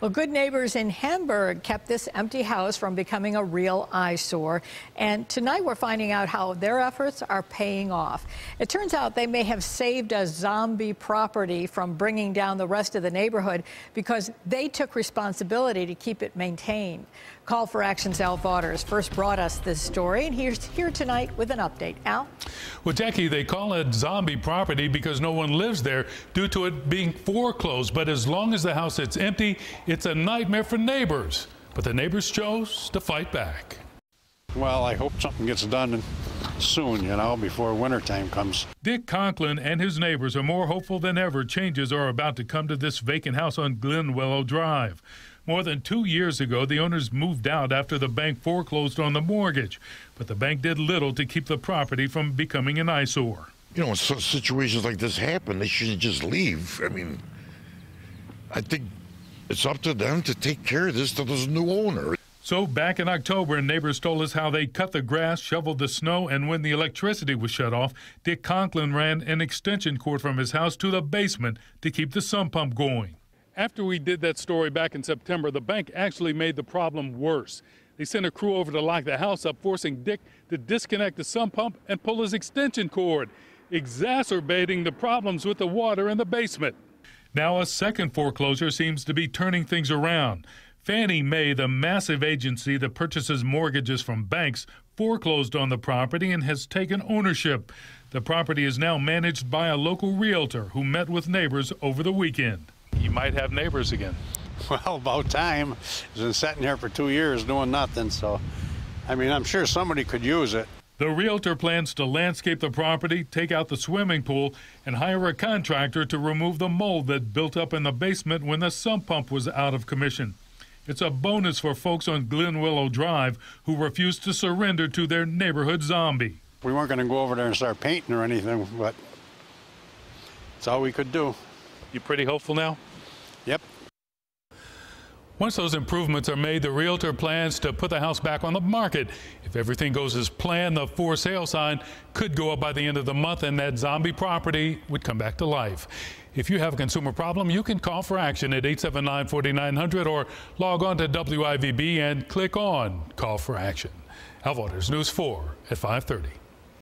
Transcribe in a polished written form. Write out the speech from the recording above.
Well, good neighbors in Hamburg kept this empty house from becoming a real eyesore. And tonight we're finding out how their efforts are paying off. It turns out they may have saved a zombie property from bringing down the rest of the neighborhood because they took responsibility to keep it maintained. Call for Action's Al Vaughters first brought us this story, and he's here tonight with an update. Al? Well, Jackie, they call it zombie property because no one lives there due to it being foreclosed. But as long as the house sits empty, it's a nightmare for neighbors. But the neighbors chose to fight back. Well, I hope something gets done soon, before wintertime comes. Dick Conklin and his neighbors are more hopeful than ever changes are about to come to this vacant house on Glenwillow Drive. More than 2 years ago, the owners moved out after the bank foreclosed on the mortgage. But the bank did little to keep the property from becoming an eyesore. When situations like this happen, they shouldn't just leave. I think it's up to them to take care of this till there's a new owner. So back in October, neighbors told us how they cut the grass, shoveled the snow, and when the electricity was shut off, Dick Conklin ran an extension cord from his house to the basement to keep the sump pump going. After we did that story back in September, the bank actually made the problem worse. They sent a crew over to lock the house up, forcing Dick to disconnect the sump pump and pull his extension cord, exacerbating the problems with the water in the basement. Now a second foreclosure seems to be turning things around. Fannie Mae, the massive agency that purchases mortgages from banks, foreclosed on the property and has taken ownership. The property is now managed by a local realtor who met with neighbors over the weekend. You might have neighbors again. Well, about time. It's been sitting here for 2 years doing nothing, so, I'm sure somebody could use it. The realtor plans to landscape the property, take out the swimming pool, and hire a contractor to remove the mold that built up in the basement when the sump pump was out of commission. It's a bonus for folks on Glenwillow Drive who refuse to surrender to their neighborhood zombie. We weren't going to go over there and start painting or anything, but it's all we could do. You pretty hopeful now? Yep. Once those improvements are made, the realtor plans to put the house back on the market. If everything goes as planned, the for sale sign could go up by the end of the month and that zombie property would come back to life. If you have a consumer problem, you can call for action at 879-4900 or log on to WIVB and click on Call for Action. Al Vaughters, News 4 at 5:30.